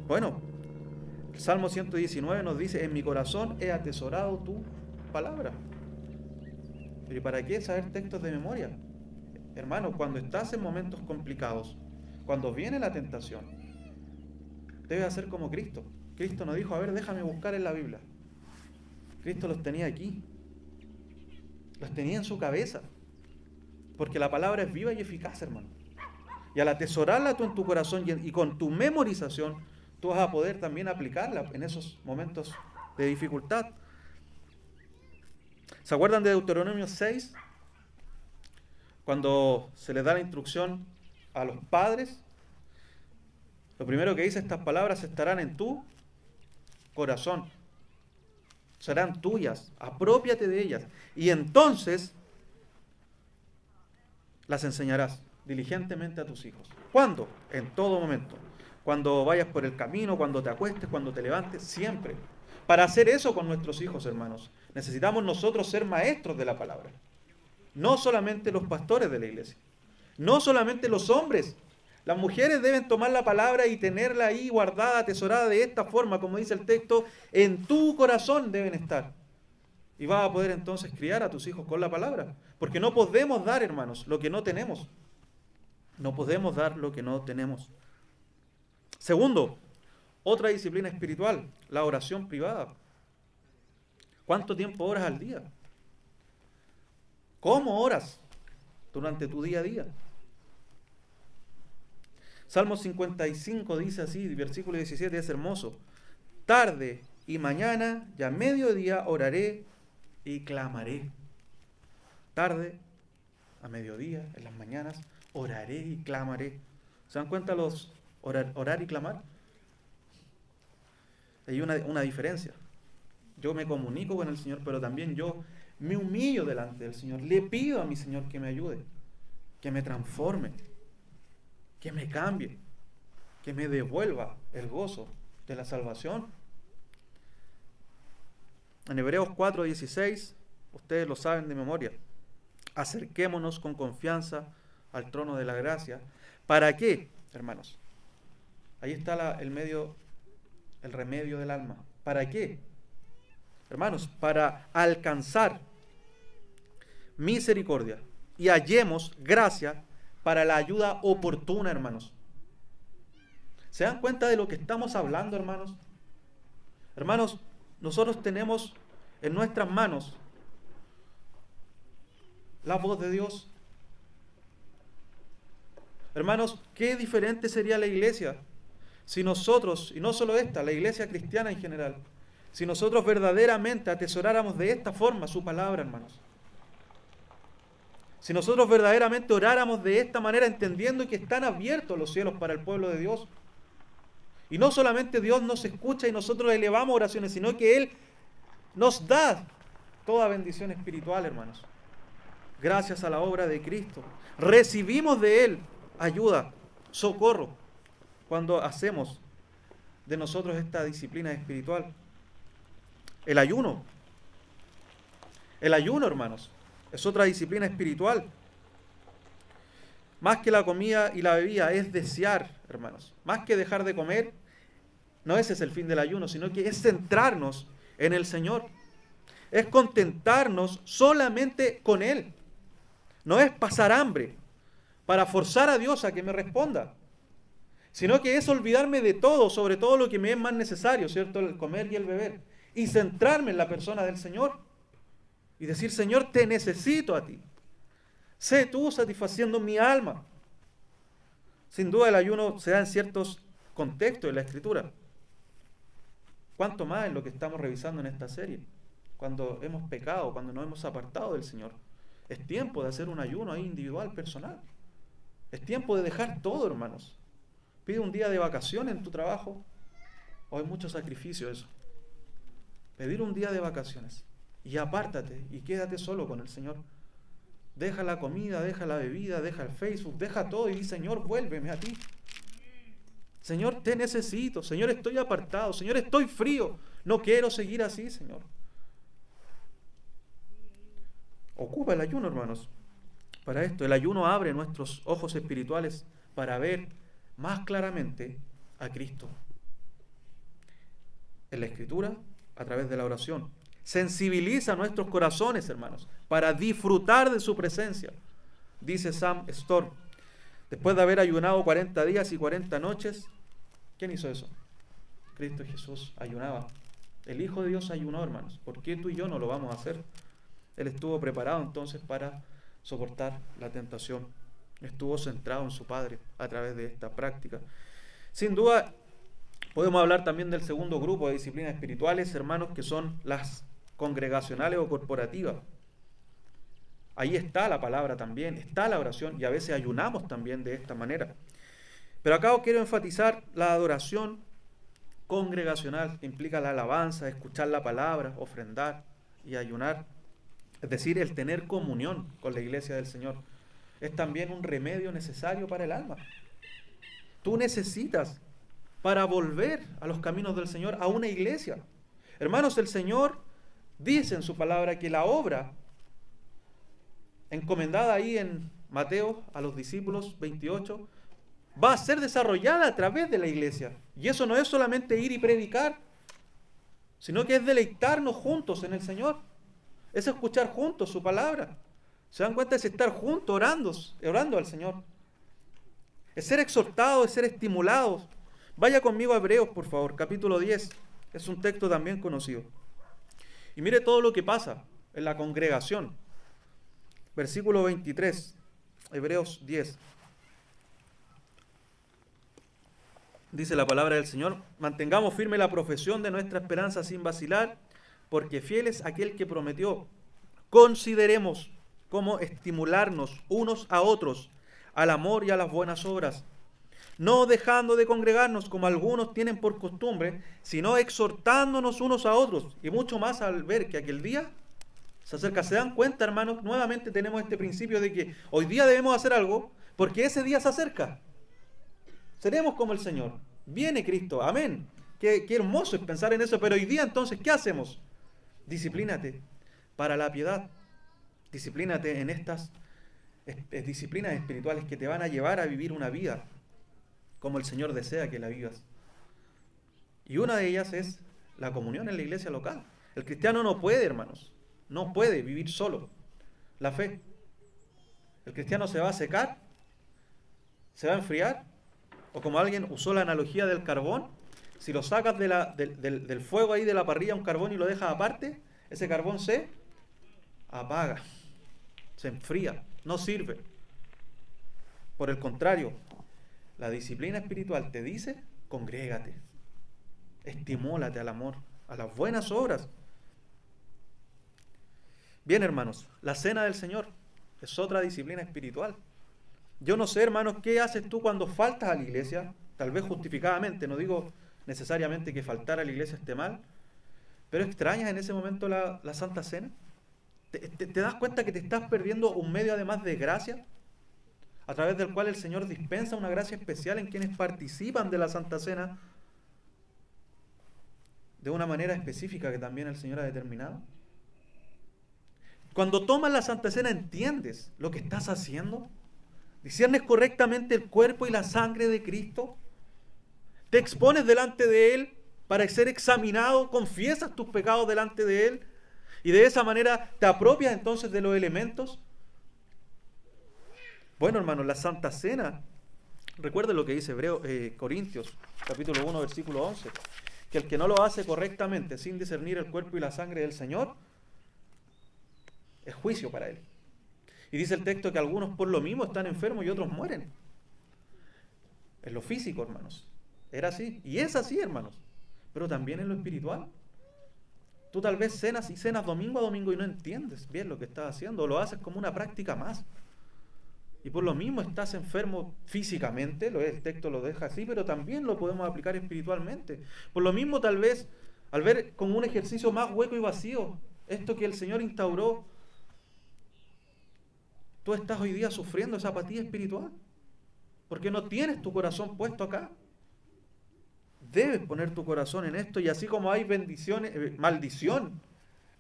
Bueno, el Salmo 119 nos dice, en mi corazón he atesorado tu palabra. ¿Pero ¿y para qué saber textos de memoria? Hermano, cuando estás en momentos complicados, cuando viene la tentación, debes hacer como Cristo. Cristo nos dijo, a ver, déjame buscar en la Biblia. Cristo los tenía aquí. Los tenía en su cabeza. Porque la palabra es viva y eficaz, hermano. Y al atesorarla tú en tu corazón y con tu memorización, tú vas a poder también aplicarla en esos momentos de dificultad. ¿Se acuerdan de Deuteronomio 6? Cuando se les da la instrucción a los padres, lo primero que dice, estas palabras estarán en tu corazón, serán tuyas, aprópiate de ellas, y entonces las enseñarás diligentemente a tus hijos. ¿Cuándo? En todo momento. Cuando vayas por el camino, cuando te acuestes, cuando te levantes, siempre. Para hacer eso con nuestros hijos, hermanos, necesitamos nosotros ser maestros de la palabra. No solamente los pastores de la iglesia, no solamente los hombres. Las mujeres deben tomar la palabra y tenerla ahí guardada, atesorada de esta forma, como dice el texto, en tu corazón deben estar. Y vas a poder entonces criar a tus hijos con la palabra. Porque no podemos dar, hermanos, lo que no tenemos. No podemos dar lo que no tenemos. Segundo, otra disciplina espiritual, la oración privada. ¿Cuánto tiempo oras al día? ¿Cómo oras durante tu día a día? Salmo 55 dice así, versículo 17, es hermoso. Tarde y mañana y a mediodía oraré y clamaré. Tarde, a mediodía, en las mañanas, oraré y clamaré. ¿Se dan cuenta los orar y clamar? Hay una diferencia. Yo me comunico con el Señor, pero también yo me humillo delante del Señor. Le pido a mi Señor que me ayude, que me transforme, que me cambie, que me devuelva el gozo de la salvación. En Hebreos 4:16, ustedes lo saben de memoria. Acerquémonos con confianza al trono de la gracia. ¿Para qué, hermanos? Ahí está el remedio del alma. ¿Para qué? Hermanos, para alcanzar misericordia y hallemos gracia para la ayuda oportuna, hermanos. ¿Se dan cuenta de lo que estamos hablando, hermanos? Hermanos, nosotros tenemos en nuestras manos la voz de Dios. Hermanos, qué diferente sería la iglesia si nosotros, y no solo esta, la iglesia cristiana en general, si nosotros verdaderamente atesoráramos de esta forma su palabra, hermanos. Si nosotros verdaderamente oráramos de esta manera, entendiendo que están abiertos los cielos para el pueblo de Dios. Y no solamente Dios nos escucha y nosotros elevamos oraciones, sino que Él nos da toda bendición espiritual, hermanos. Gracias a la obra de Cristo. Recibimos de Él ayuda, socorro, cuando hacemos de nosotros esta disciplina espiritual. El ayuno, hermanos, es otra disciplina espiritual. Más que la comida y la bebida, es desear, hermanos. Más que dejar de comer, no ese es el fin del ayuno, sino que es centrarnos en el Señor. Es contentarnos solamente con Él. No es pasar hambre, para forzar a Dios a que me responda, sino que es olvidarme de todo, sobre todo lo que me es más necesario, ¿cierto? El comer y el beber, y centrarme en la persona del Señor y decir: Señor, te necesito a ti. Sé tú satisfaciendo mi alma. Sin duda el ayuno se da en ciertos contextos de la Escritura. ¿Cuánto más en lo que estamos revisando en esta serie? Cuando hemos pecado, cuando nos hemos apartado del Señor. Es tiempo de hacer un ayuno ahí individual, personal. Es tiempo de dejar todo, hermanos. Pide un día de vacaciones en tu trabajo. O hay mucho sacrificio eso. Pedir un día de vacaciones. Y apártate y quédate solo con el Señor. Deja la comida, deja la bebida, deja el Facebook, deja todo y di: Señor, vuélveme a ti. Señor, te necesito. Señor, estoy apartado. Señor, estoy frío. No quiero seguir así, Señor. Ocupa el ayuno, hermanos, para esto. El ayuno abre nuestros ojos espirituales para ver más claramente a Cristo. En la Escritura, a través de la oración. Sensibiliza nuestros corazones, hermanos, para disfrutar de su presencia. Dice Sam Storm, después de haber ayunado 40 días y 40 noches, ¿quién hizo eso? Cristo Jesús ayunaba. El Hijo de Dios ayunó, hermanos. ¿Por qué tú y yo no lo vamos a hacer? Él estuvo preparado entonces para soportar la tentación. Estuvo centrado en su Padre a través de esta práctica. Sin duda, podemos hablar también del segundo grupo de disciplinas espirituales, hermanos, que son las congregacionales o corporativas. Ahí está la palabra también, está la oración, y a veces ayunamos también de esta manera. Pero acá quiero enfatizar la adoración congregacional, que implica la alabanza, escuchar la palabra, ofrendar y ayunar. Es decir, el tener comunión con la iglesia del Señor. Es también un remedio necesario para el alma. Tú necesitas, para volver a los caminos del Señor, a una iglesia. Hermanos, el Señor dice en su palabra que la obra encomendada ahí en Mateo a los discípulos 28 va a ser desarrollada a través de la iglesia. Y eso no es solamente ir y predicar, sino que es deleitarnos juntos en el Señor. Es escuchar juntos su palabra. ¿Se dan cuenta? Es estar juntos orando al Señor. Es ser exhortados, es ser estimulados. Vaya conmigo a Hebreos, por favor, capítulo 10. Es un texto también conocido. Y mire todo lo que pasa en la congregación. Versículo 23, Hebreos 10. Dice la palabra del Señor: mantengamos firme la profesión de nuestra esperanza sin vacilar, porque fiel es aquel que prometió. Consideremos cómo estimularnos unos a otros al amor y a las buenas obras, no dejando de congregarnos como algunos tienen por costumbre, sino exhortándonos unos a otros, y mucho más al ver que aquel día se acerca. ¿Se dan cuenta, hermanos? Nuevamente tenemos este principio de que hoy día debemos hacer algo porque ese día se acerca. Seremos como el Señor. Viene Cristo. Amén. Qué hermoso es pensar en eso. Pero hoy día entonces, ¿qué hacemos? Disciplínate para la piedad. Disciplínate en estas disciplinas espirituales que te van a llevar a vivir una vida como el Señor desea que la vivas. Y una de ellas es la comunión en la iglesia local. El cristiano no puede, hermanos, no puede vivir solo la fe. El cristiano se va a secar, se va a enfriar, o como alguien usó la analogía del carbón, si lo sacas del fuego ahí de la parrilla un carbón y lo dejas aparte, ese carbón se apaga, se enfría, no sirve. Por el contrario, la disciplina espiritual te dice: congrégate, estimúlate al amor, a las buenas obras. Bien, hermanos, la cena del Señor es otra disciplina espiritual. Yo no sé, hermanos, ¿qué haces tú cuando faltas a la iglesia? Tal vez justificadamente, no digo necesariamente que faltar a la iglesia esté mal, pero extrañas en ese momento la Santa Cena. ¿Te das cuenta que te estás perdiendo un medio además de gracia, a través del cual el Señor dispensa una gracia especial en quienes participan de la Santa Cena de una manera específica que también el Señor ha determinado? Cuando tomas la Santa Cena, ¿entiendes lo que estás haciendo? ¿Disciernes correctamente el cuerpo y la sangre de Cristo? ¿Te expones delante de Él para ser examinado? ¿Confiesas tus pecados delante de Él? Y de esa manera te apropias entonces de los elementos. Bueno, hermanos, la Santa Cena, recuerden lo que dice Corintios, capítulo 1, versículo 11, que el que no lo hace correctamente, sin discernir el cuerpo y la sangre del Señor, es juicio para él. Y dice el texto que algunos por lo mismo están enfermos y otros mueren. En lo físico, hermanos. Era así. Y es así, hermanos. Pero también en lo espiritual. Tú tal vez cenas y cenas domingo a domingo y no entiendes bien lo que estás haciendo. O lo haces como una práctica más. Y por lo mismo estás enfermo físicamente. El texto lo deja así, pero también lo podemos aplicar espiritualmente. Por lo mismo tal vez, al ver como un ejercicio más hueco y vacío, esto que el Señor instauró, tú estás hoy día sufriendo esa apatía espiritual. Porque no tienes tu corazón puesto acá. Debes poner tu corazón en esto, y así como hay bendiciones, maldición,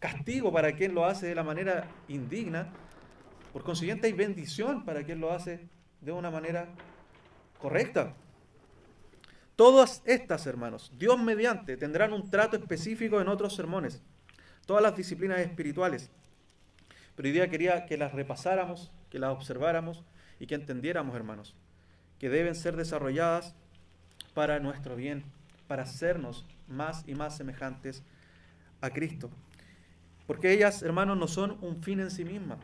castigo para quien lo hace de la manera indigna, por consiguiente hay bendición para quien lo hace de una manera correcta. Todas estas, hermanos, Dios mediante, tendrán un trato específico en otros sermones. Todas las disciplinas espirituales. Pero hoy día quería que las repasáramos, que las observáramos y que entendiéramos, hermanos, que deben ser desarrolladas para nuestro bien, para hacernos más y más semejantes a Cristo. Porque ellas, hermanos, no son un fin en sí mismas.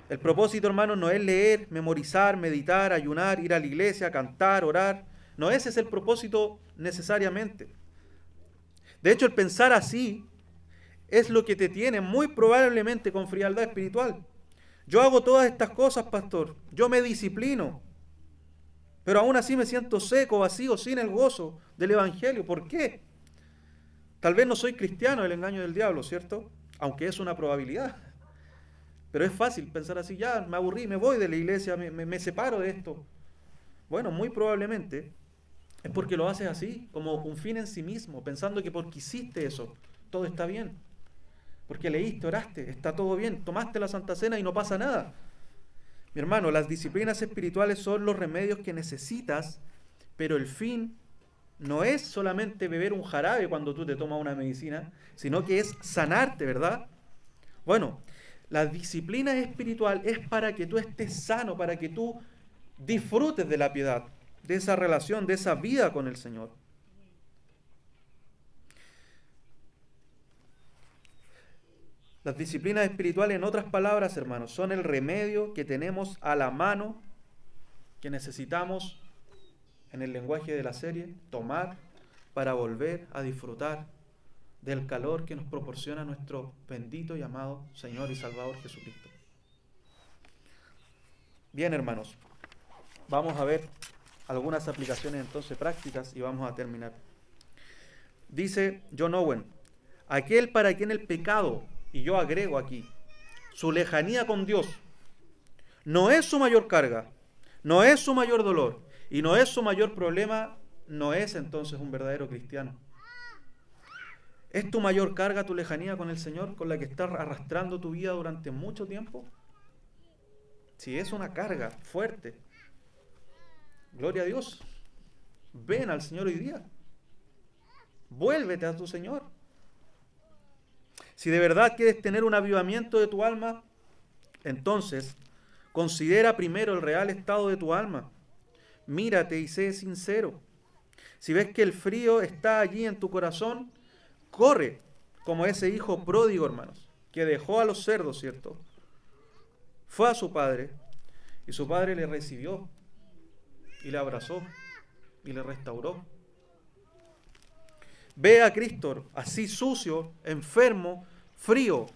El propósito, hermanos, no es leer, memorizar, meditar, ayunar, ir a la iglesia, cantar, orar. No, ese es el propósito necesariamente. De hecho, el pensar así es lo que te tiene muy probablemente con frialdad espiritual. Yo hago todas estas cosas, pastor. Yo me disciplino. Pero aún así me siento seco, vacío, sin el gozo del Evangelio. ¿Por qué? Tal vez no soy cristiano, el engaño del diablo, ¿cierto? Aunque es una probabilidad. Pero es fácil pensar así, ya me aburrí, me voy de la iglesia, me separo de esto. Bueno, muy probablemente es porque lo haces así, como un fin en sí mismo, pensando que porque hiciste eso, todo está bien. Porque leíste, oraste, está todo bien, tomaste la Santa Cena y no pasa nada. Mi hermano, las disciplinas espirituales son los remedios que necesitas, pero el fin no es solamente beber un jarabe cuando tú te tomas una medicina, sino que es sanarte, ¿verdad? Bueno, la disciplina espiritual es para que tú estés sano, para que tú disfrutes de la piedad, de esa relación, de esa vida con el Señor. Las disciplinas espirituales, en otras palabras, hermanos, son el remedio que tenemos a la mano, que necesitamos, en el lenguaje de la serie, tomar para volver a disfrutar del calor que nos proporciona nuestro bendito y amado Señor y Salvador Jesucristo. Bien, hermanos, vamos a ver algunas aplicaciones entonces prácticas y vamos a terminar. Dice John Owen, aquel para quien el pecado, y yo agrego aquí, su lejanía con Dios, no es su mayor carga, no es su mayor dolor y no es su mayor problema, no es entonces un verdadero cristiano. ¿Es tu mayor carga tu lejanía con el Señor, con la que estás arrastrando tu vida durante mucho tiempo? Si es una carga fuerte, gloria a Dios, ven al Señor hoy día, vuélvete a tu Señor. Si de verdad quieres tener un avivamiento de tu alma, entonces considera primero el real estado de tu alma. Mírate y sé sincero. Si ves que el frío está allí en tu corazón, corre como ese hijo pródigo, hermanos, que dejó a los cerdos, ¿cierto? Fue a su padre y su padre le recibió y le abrazó y le restauró. Ve a Cristo así sucio, enfermo, frío.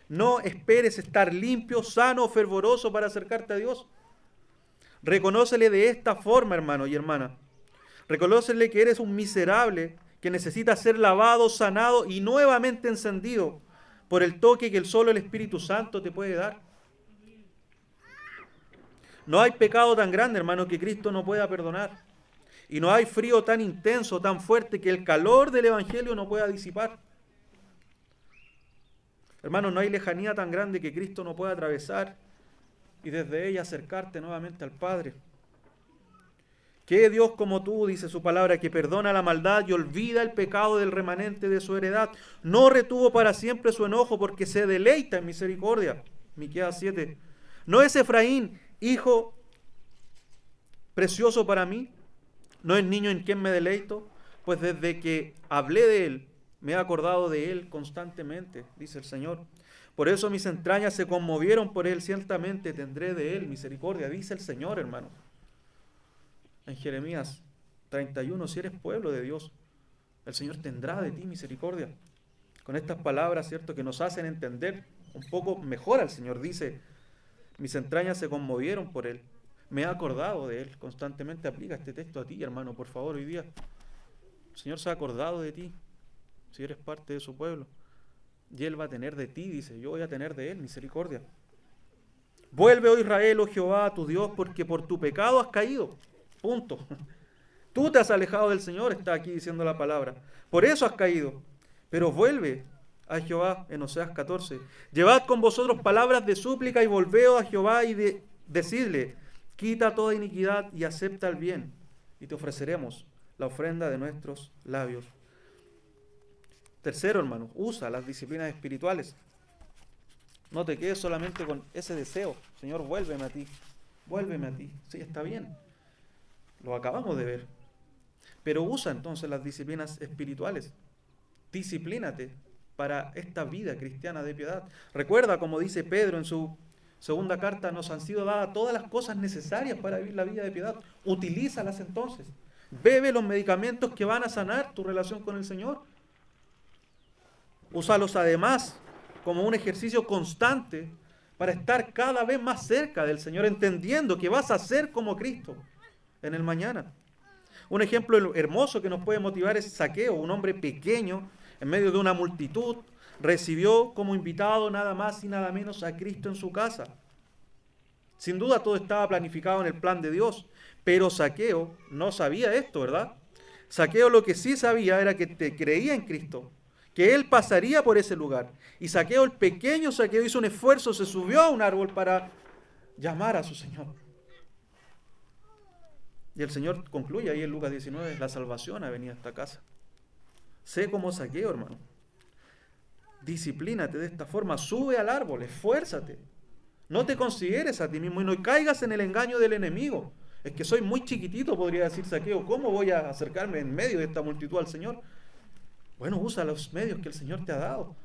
No esperes estar limpio, sano, fervoroso para acercarte a Dios. Reconócele de esta forma, hermano y hermana. Reconócele que eres un miserable que necesita ser lavado, sanado y nuevamente encendido por el toque que solo el Espíritu Santo te puede dar. No hay pecado tan grande, hermano, que Cristo no pueda perdonar. Y no hay frío tan intenso, tan fuerte, que el calor del Evangelio no pueda disipar. Hermano, no hay lejanía tan grande que Cristo no pueda atravesar y desde ella acercarte nuevamente al Padre. ¿Qué Dios como tú, dice su palabra, que perdona la maldad y olvida el pecado del remanente de su heredad? No retuvo para siempre su enojo porque se deleita en misericordia. Miqueas 7. No es Efraín Hijo precioso para mí, no es niño en quien me deleito, pues desde que hablé de él, me he acordado de él constantemente, dice el Señor. Por eso mis entrañas se conmovieron por él, ciertamente tendré de él misericordia, dice el Señor, hermano. En Jeremías 31, si eres pueblo de Dios, el Señor tendrá de ti misericordia. Con estas palabras, ¿cierto?, que nos hacen entender un poco mejor al Señor, dice, mis entrañas se conmovieron por él, me he acordado de él constantemente. Aplica este texto a ti, hermano, por favor, hoy día. El Señor se ha acordado de ti, si eres parte de su pueblo. Y Él va a tener de ti, dice, yo voy a tener de Él misericordia. Vuelve, oh Israel, oh Jehová, a tu Dios, porque por tu pecado has caído. Punto. Tú te has alejado del Señor, está aquí diciendo la palabra. Por eso has caído. Pero vuelve a Jehová, en Oseas 14. Llevad con vosotros palabras de súplica y volveos a Jehová y decidle, quita toda iniquidad y acepta el bien, y te ofreceremos la ofrenda de nuestros labios. Tercero, hermano, usa las disciplinas espirituales. No te quedes solamente con ese deseo. Señor, vuélveme a ti. Vuélveme a ti. Sí, está bien. Lo acabamos de ver. Pero usa entonces las disciplinas espirituales. Disciplínate para esta vida cristiana de piedad. Recuerda, como dice Pedro en su segunda carta, nos han sido dadas todas las cosas necesarias para vivir la vida de piedad. Utilízalas entonces. Bebe los medicamentos que van a sanar tu relación con el Señor. Úsalos además como un ejercicio constante para estar cada vez más cerca del Señor, entendiendo que vas a ser como Cristo en el mañana. Un ejemplo hermoso que nos puede motivar es Zaqueo, un hombre pequeño, en medio de una multitud, recibió como invitado nada más y nada menos a Cristo en su casa. Sin duda todo estaba planificado en el plan de Dios, pero Zaqueo no sabía esto, ¿verdad? Zaqueo lo que sí sabía era que te creía en Cristo, que él pasaría por ese lugar. Y Zaqueo, el pequeño Zaqueo, hizo un esfuerzo, se subió a un árbol para llamar a su Señor. Y el Señor concluye ahí en Lucas 19, la salvación ha venido a esta casa. Sé como Zaqueo, hermano. Disciplínate de esta forma, sube al árbol, esfuérzate. No te consideres a ti mismo y no caigas en el engaño del enemigo. Es que soy muy chiquitito, podría decir Zaqueo, ¿cómo voy a acercarme en medio de esta multitud al Señor? Bueno, usa los medios que el Señor te ha dado.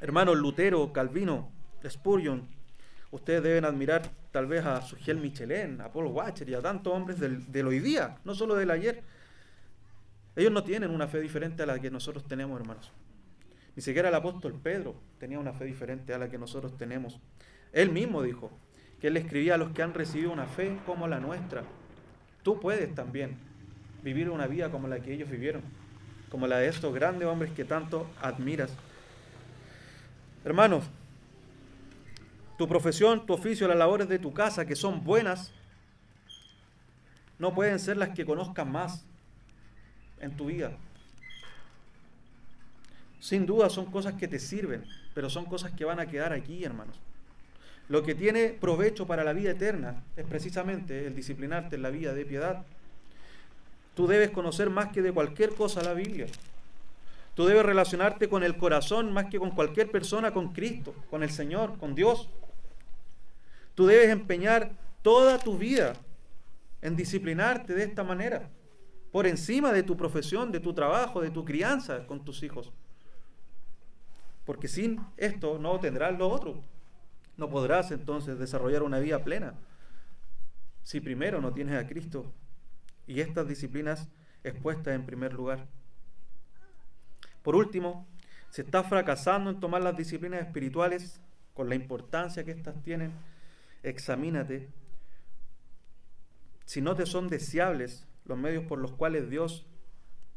Hermanos Lutero, Calvino, Spurgeon, ustedes deben admirar tal vez a Sugel Michelin, a Paul Washer y a tantos hombres del hoy día, no solo del ayer. Ellos no tienen una fe diferente a la que nosotros tenemos, hermanos. Ni siquiera el apóstol Pedro tenía una fe diferente a la que nosotros tenemos. Él mismo dijo que él escribía a los que han recibido una fe como la nuestra. Tú puedes también vivir una vida como la que ellos vivieron, como la de estos grandes hombres que tanto admiras. Hermanos, tu profesión, tu oficio, las labores de tu casa, que son buenas, no pueden ser las que conozcas más en tu vida. Sin duda son cosas que te sirven, pero son cosas que van a quedar aquí, hermanos. Lo que tiene provecho para la vida eterna es precisamente el disciplinarte en la vida de piedad. Tú debes conocer más que de cualquier cosa la Biblia. Tú debes relacionarte con el corazón más que con cualquier persona, con Cristo, con el Señor, con Dios. Tú debes empeñar toda tu vida en disciplinarte de esta manera, por encima de tu profesión, de tu trabajo, de tu crianza con tus hijos. Porque sin esto no tendrás lo otro. No podrás entonces desarrollar una vida plena si primero no tienes a Cristo y estas disciplinas expuestas en primer lugar. Por último, si estás fracasando en tomar las disciplinas espirituales con la importancia que éstas tienen, examínate si no te son deseables los medios por los cuales Dios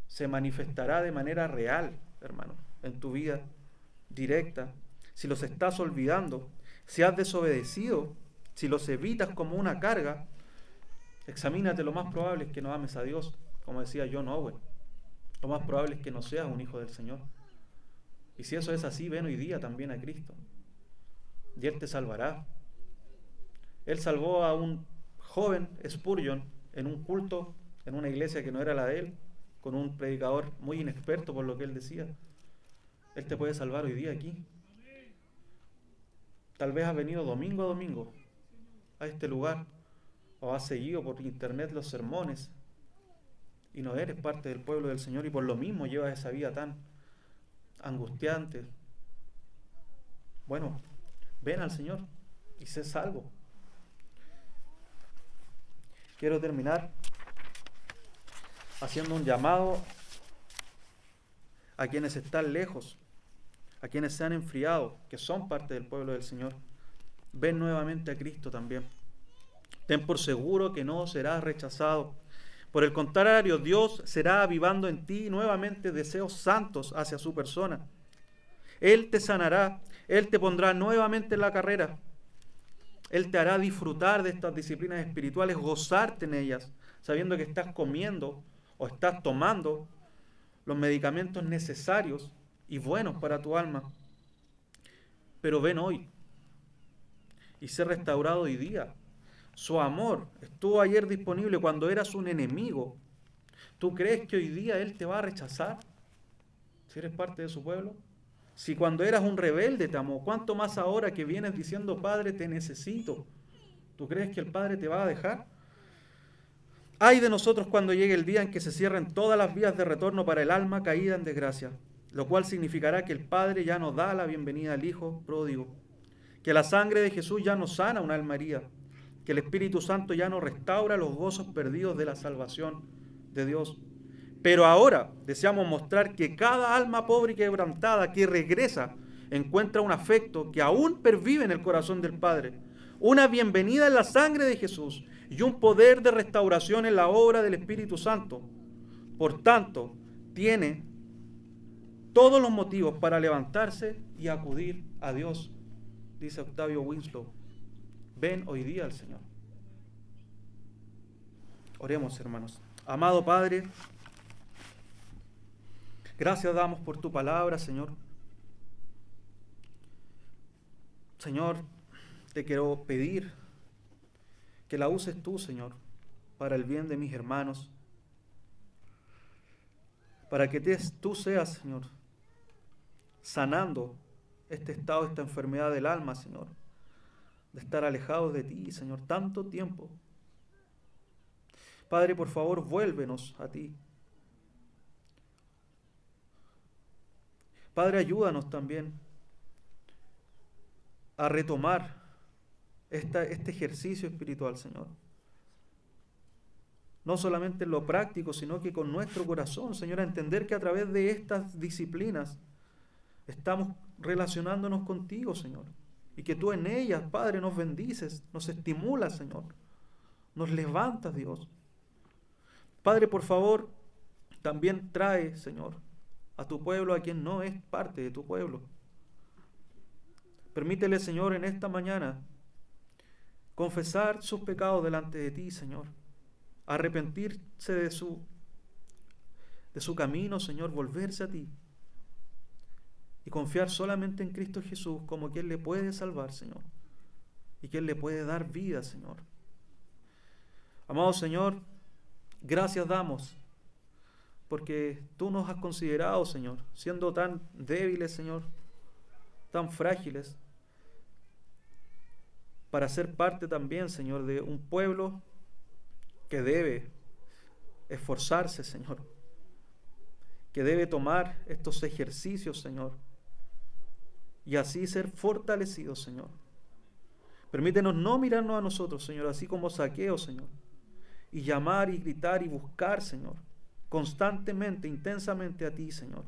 se manifestará de manera real, hermano, en tu vida directa, si los estás olvidando, si has desobedecido, si los evitas como una carga. Examínate, lo más probable es que no ames a Dios, como decía John Owen. Lo más probable es que no seas un hijo del Señor. Y si eso es así, ven hoy día también a Cristo. Y Él te salvará. Él salvó a un joven Spurgeon en un culto, en una iglesia que no era la de él, con un predicador muy inexperto por lo que él decía. Él te puede salvar hoy día aquí. Tal vez has venido domingo a domingo a este lugar o has seguido por internet los sermones y no eres parte del pueblo del Señor y por lo mismo llevas esa vida tan angustiante. Bueno, ven al Señor y sé salvo. Quiero terminar haciendo un llamado a quienes están lejos, a quienes se han enfriado, que son parte del pueblo del Señor. Ven nuevamente a Cristo también. Ten por seguro que no serás rechazado. Por el contrario, Dios será avivando en ti nuevamente deseos santos hacia su persona. Él te sanará, Él te pondrá nuevamente en la carrera. Él te hará disfrutar de estas disciplinas espirituales, gozarte en ellas, sabiendo que estás comiendo o estás tomando los medicamentos necesarios y buenos para tu alma. Pero ven hoy y sé restaurado hoy día. Su amor estuvo ayer disponible cuando eras un enemigo. ¿Tú crees que hoy día Él te va a rechazar si eres parte de su pueblo? Si cuando eras un rebelde te amó, ¿cuánto más ahora que vienes diciendo, Padre, te necesito? ¿Tú crees que el Padre te va a dejar? Ay de nosotros cuando llegue el día en que se cierren todas las vías de retorno para el alma caída en desgracia, lo cual significará que el Padre ya nos da la bienvenida al Hijo pródigo, que la sangre de Jesús ya nos sana una alma herida, que el Espíritu Santo ya nos restaura los gozos perdidos de la salvación de Dios. Pero ahora deseamos mostrar que cada alma pobre y quebrantada que regresa encuentra un afecto que aún pervive en el corazón del Padre, una bienvenida en la sangre de Jesús y un poder de restauración en la obra del Espíritu Santo. Por tanto, tiene todos los motivos para levantarse y acudir a Dios, dice Octavio Winslow. Ven hoy día al Señor. Oremos, hermanos. Amado Padre, gracias damos por tu palabra, Señor. Señor, te quiero pedir que la uses tú, Señor, para el bien de mis hermanos, para que tú seas, Señor, sanando este estado, esta enfermedad del alma, Señor, de estar alejados de ti, Señor, tanto tiempo. Padre, por favor, vuélvenos a ti. Padre, ayúdanos también a retomar este ejercicio espiritual, Señor. No solamente en lo práctico, sino que con nuestro corazón, Señor, a entender que a través de estas disciplinas estamos relacionándonos contigo, Señor. Y que tú en ellas, Padre, nos bendices, nos estimulas, Señor. Nos levantas, Dios. Padre, por favor, también trae, Señor, a tu pueblo, a quien no es parte de tu pueblo. Permítele, Señor, en esta mañana confesar sus pecados delante de ti, Señor. Arrepentirse de su camino, Señor, volverse a ti. Y confiar solamente en Cristo Jesús como quien le puede salvar, Señor. Y quien le puede dar vida, Señor. Amado Señor, gracias damos porque tú nos has considerado, Señor, siendo tan débiles, Señor, tan frágiles, para ser parte también, Señor, de un pueblo que debe esforzarse, Señor, que debe tomar estos ejercicios, Señor, y así ser fortalecidos, Señor. Permítenos no mirarnos a nosotros, Señor, así como Zaqueo, Señor, y llamar y gritar y buscar, Señor, constantemente, intensamente a ti, Señor.